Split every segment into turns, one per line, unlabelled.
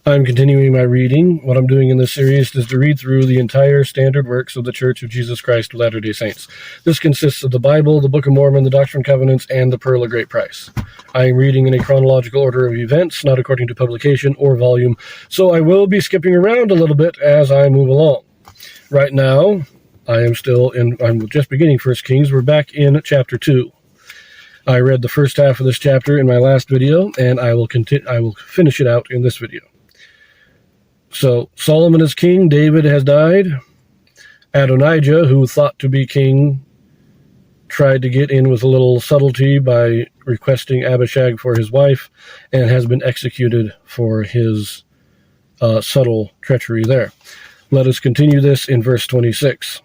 I'm continuing my reading. What I'm doing in this series is to read through the entire standard works of the Church of Jesus Christ of Latter-day Saints. This consists of the Bible, the Book of Mormon, the Doctrine and Covenants, and the Pearl of Great Price. I am reading in a chronological order of events, not according to publication or volume, so I will be skipping around a little bit as I move along. Right now, I'm just beginning 1 Kings. We're back in chapter 2. I read the first half of this chapter in my last video, and I will finish it out in this video. So, Solomon is king, David has died. Adonijah, who thought to be king, tried to get in with a little subtlety by requesting Abishag for his wife, and has been executed for his subtle treachery there. Let us continue this in verse 26.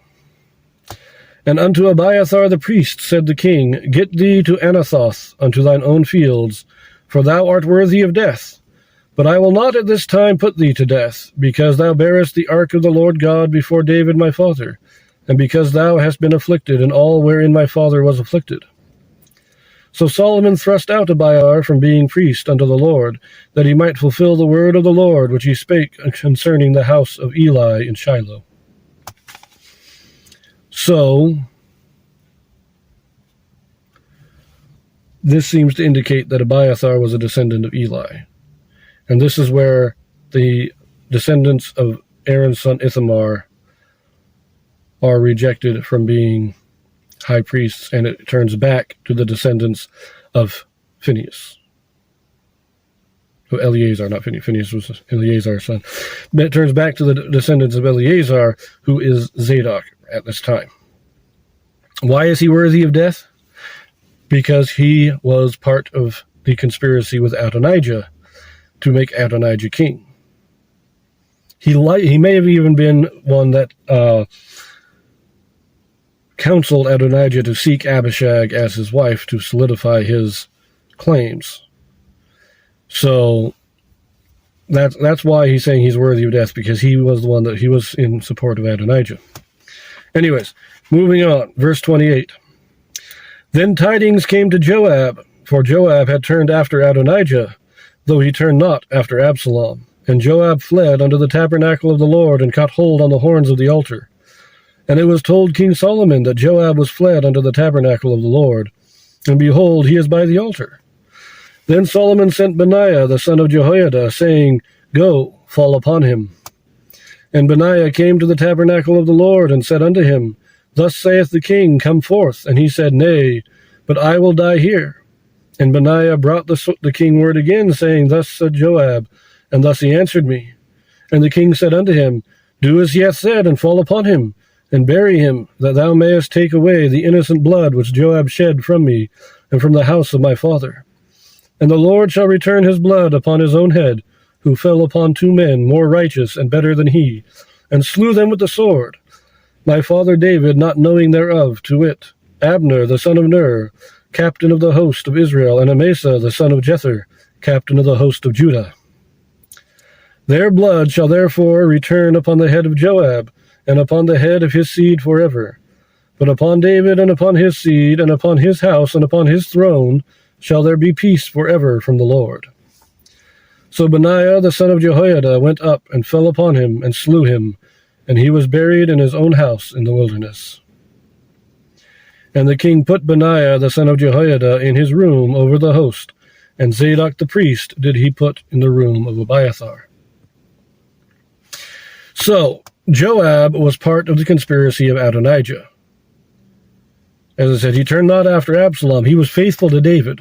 And unto Abiathar the priest said the king, Get thee to Anathoth unto thine own fields, for thou art worthy of death. But I will not at this time put thee to death, because thou bearest the ark of the Lord God before David my father, and because thou hast been afflicted in all wherein my father was afflicted. So Solomon thrust out Abiathar from being priest unto the Lord, that he might fulfill the word of the Lord which he spake concerning the house of Eli in Shiloh. So, this seems to indicate that Abiathar was a descendant of Eli. And this is where the descendants of Aaron's son Ithamar are rejected from being high priests, and it turns back to the descendants of Phinehas. Eleazar, not Phinehas. Phinehas was Eleazar's son. But it turns back to the descendants of Eleazar, who is Zadok at this time. Why is he worthy of death? Because he was part of the conspiracy with Adonijah to make Adonijah king. He may have even been one that counseled Adonijah to seek Abishag as his wife to solidify his claims. So that's why he's saying he's worthy of death, because he was the one that he was in support of Adonijah. Anyways, moving on, verse 28. Then tidings came to Joab, for Joab had turned after Adonijah, though he turned not after Absalom. And Joab fled unto the tabernacle of the Lord, and caught hold on the horns of the altar. And it was told King Solomon that Joab was fled unto the tabernacle of the Lord, and behold, he is by the altar. Then Solomon sent Benaiah the son of Jehoiada, saying, Go, fall upon him. And Benaiah came to the tabernacle of the Lord, and said unto him, Thus saith the king, Come forth. And he said, Nay, but I will die here. And Benaiah brought the king word again, saying, Thus said Joab, and thus he answered me. And the king said unto him, Do as he hath said, and fall upon him, and bury him, that thou mayest take away the innocent blood which Joab shed from me, and from the house of my father. And the Lord shall return his blood upon his own head, who fell upon 2 men more righteous and better than he, and slew them with the sword. My father David not knowing thereof, to wit, Abner the son of Ner, captain of the host of Israel, and Amasa the son of Jether, captain of the host of Judah. Their blood shall therefore return upon the head of Joab, and upon the head of his seed forever. But upon David, and upon his seed, and upon his house, and upon his throne, shall there be peace forever from the Lord. So Benaiah the son of Jehoiada went up, and fell upon him, and slew him, and he was buried in his own house in the wilderness. And the king put Benaiah the son of Jehoiada in his room over the host, and Zadok the priest did he put in the room of Abiathar. So, Joab was part of the conspiracy of Adonijah. As I said, he turned not after Absalom. He was faithful to David.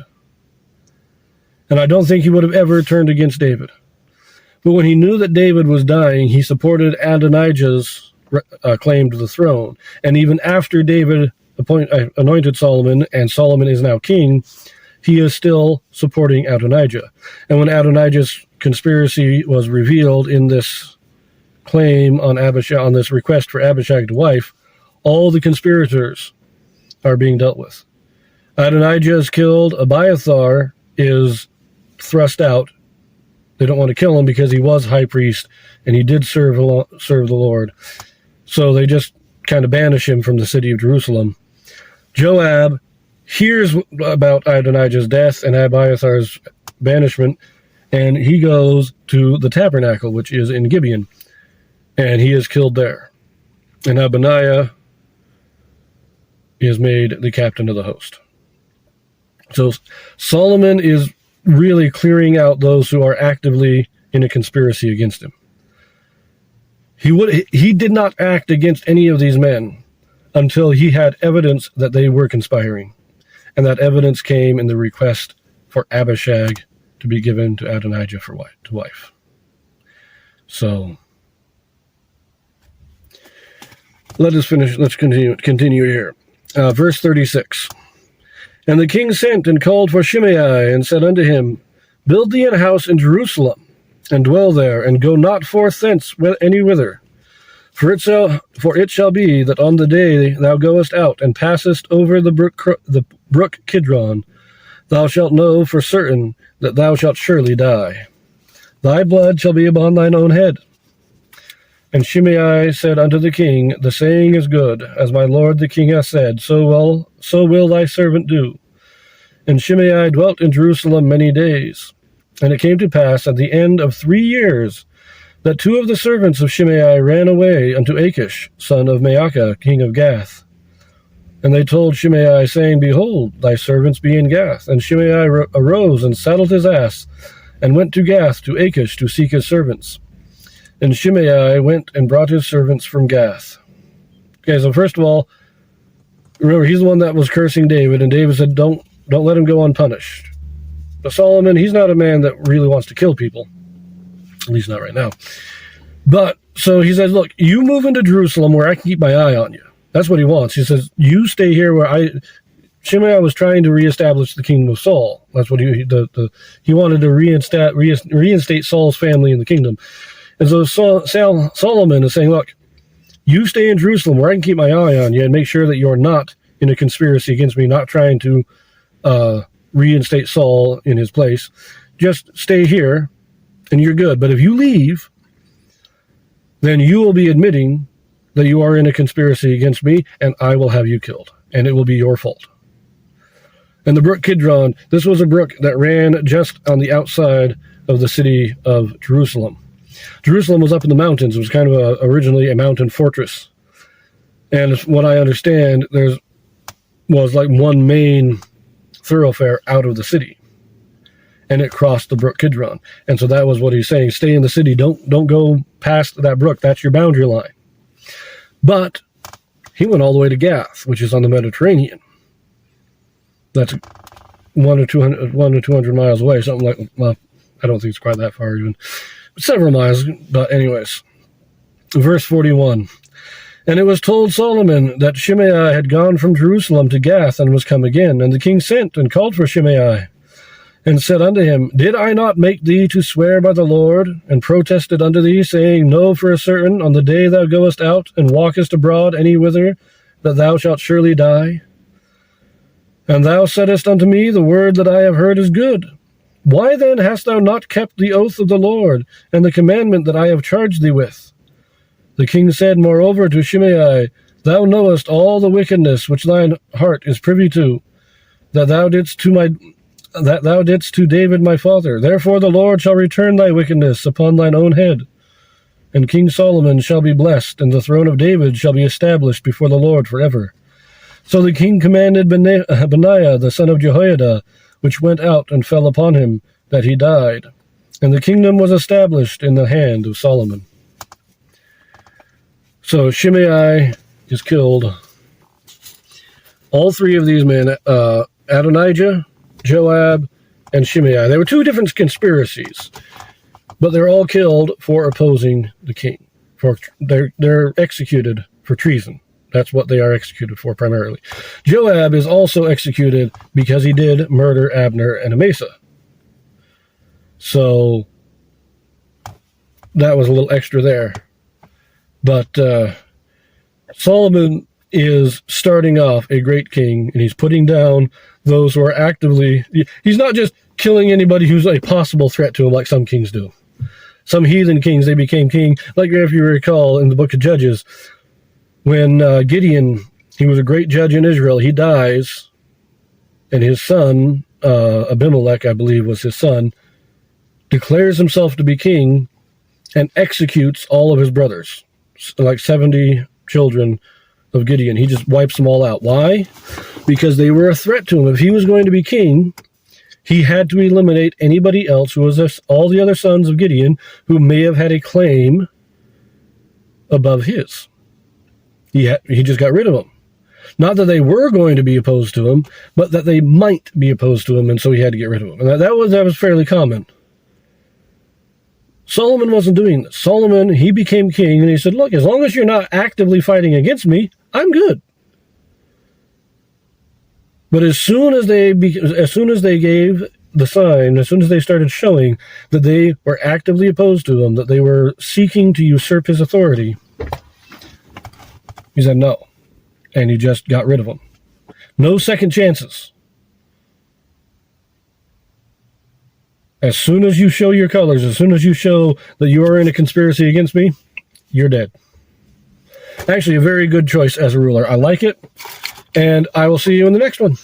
And I don't think he would have ever turned against David. But when he knew that David was dying, he supported Adonijah's claim to the throne. And even after David anointed Solomon, and Solomon is now king, he is still supporting Adonijah. And when Adonijah's conspiracy was revealed in this claim on Abishag, on this request for Abishag to wife, all the conspirators are being dealt with. Adonijah is killed. Abiathar is thrust out. They don't want to kill him because he was high priest and he did serve the Lord. So they just kind of banish him from the city of Jerusalem. Joab hears about Adonijah's death and Abiathar's banishment, and he goes to the tabernacle, which is in Gibeon, and he is killed there. And Adonijah is made the captain of the host. So Solomon is really clearing out those who are actively in a conspiracy against him. He did not act against any of these men until he had evidence that they were conspiring. And that evidence came in the request for Abishag to be given to Adonijah to wife. So let's continue here. Verse 36. And the king sent and called for Shimei and said unto him, Build thee an house in Jerusalem, and dwell there, and go not forth thence any whither. For it shall be that on the day thou goest out and passest over the brook Kidron, thou shalt know for certain that thou shalt surely die. Thy blood shall be upon thine own head. And Shimei said unto the king, The saying is good, as my lord the king hath said, so will thy servant do. And Shimei dwelt in Jerusalem many days. And it came to pass at the end of 3 years that 2 of the servants of Shimei ran away unto Achish, son of Maacah, king of Gath. And they told Shimei, saying, Behold, thy servants be in Gath. And Shimei arose and saddled his ass, and went to Gath to Achish to seek his servants. And Shimei went and brought his servants from Gath. Okay, so first of all, remember, he's the one that was cursing David, and David said, don't let him go unpunished. But Solomon, he's not a man that really wants to kill people. At least not right now. But, so he says, look, you move into Jerusalem where I can keep my eye on you. That's what he wants. He says, you stay here where Shimei was trying to reestablish the kingdom of Saul. That's what he wanted to reinstate Saul's family in the kingdom. And so Solomon is saying, look, you stay in Jerusalem where I can keep my eye on you and make sure that you're not in a conspiracy against me, not trying to reinstate Saul in his place. Just stay here and you're good. But if you leave, then you will be admitting that you are in a conspiracy against me, and I will have you killed, and it will be your fault. And the brook Kidron, this was a brook that ran just on the outside of the city of Jerusalem. Jerusalem was up in the mountains. It was kind of originally a mountain fortress. And what I understand, there was like one main thoroughfare out of the city. And it crossed the brook Kidron. And so that was what he's saying. Stay in the city. Don't go past that brook. That's your boundary line. But he went all the way to Gath, which is on the Mediterranean. That's 100 or 200 miles away. Something like, well, I don't think it's quite that far even. Several miles, but anyways. Verse 41. And it was told Solomon that Shimei had gone from Jerusalem to Gath and was come again. And the king sent and called for Shimei and said unto him, Did I not make thee to swear by the Lord, and protested unto thee, saying, Know for a certain, on the day thou goest out and walkest abroad any whither, that thou shalt surely die? And thou saidst unto me, The word that I have heard is good. Why then hast thou not kept the oath of the Lord, and the commandment that I have charged thee with? The king said moreover to Shimei, Thou knowest all the wickedness which thine heart is privy to, that thou didst to David my father. Therefore the Lord shall return thy wickedness upon thine own head. And King Solomon shall be blessed, and the throne of David shall be established before the Lord forever. So the king commanded Benaiah the son of Jehoiada, which went out and fell upon him, that he died. And the kingdom was established in the hand of Solomon. So Shimei is killed. All 3 of these men, Adonijah, Joab, and Shimei. They were 2 different conspiracies, but they're all killed for opposing the king. They're executed for treason. That's what they are executed for primarily. Joab is also executed because he did murder Abner and Amasa. So that was a little extra there. But Solomon is starting off a great king, and he's putting down those who are actively... He's not just killing anybody who's a possible threat to him like some kings do. Some heathen kings, they became king. Like if you recall in the book of Judges, when Gideon, he was a great judge in Israel, he dies, and his son, Abimelech, I believe was his son, declares himself to be king, and executes all of his brothers, like 70 children of Gideon. He just wipes them all out. Why? Because they were a threat to him. If he was going to be king, he had to eliminate anybody else who was all the other sons of Gideon who may have had a claim above his. He just got rid of them. Not that they were going to be opposed to him, but that they might be opposed to him, and so he had to get rid of them. And that was fairly common. Solomon wasn't doing this. Solomon, he became king, and he said, look, as long as you're not actively fighting against me, I'm good. But as soon as they gave the sign, as soon as they started showing that they were actively opposed to him, that they were seeking to usurp his authority, he said no. And he just got rid of them. No second chances. As soon as you show your colors, as soon as you show that you are in a conspiracy against me, you're dead. Actually, a very good choice as a ruler. I like it, and I will see you in the next one.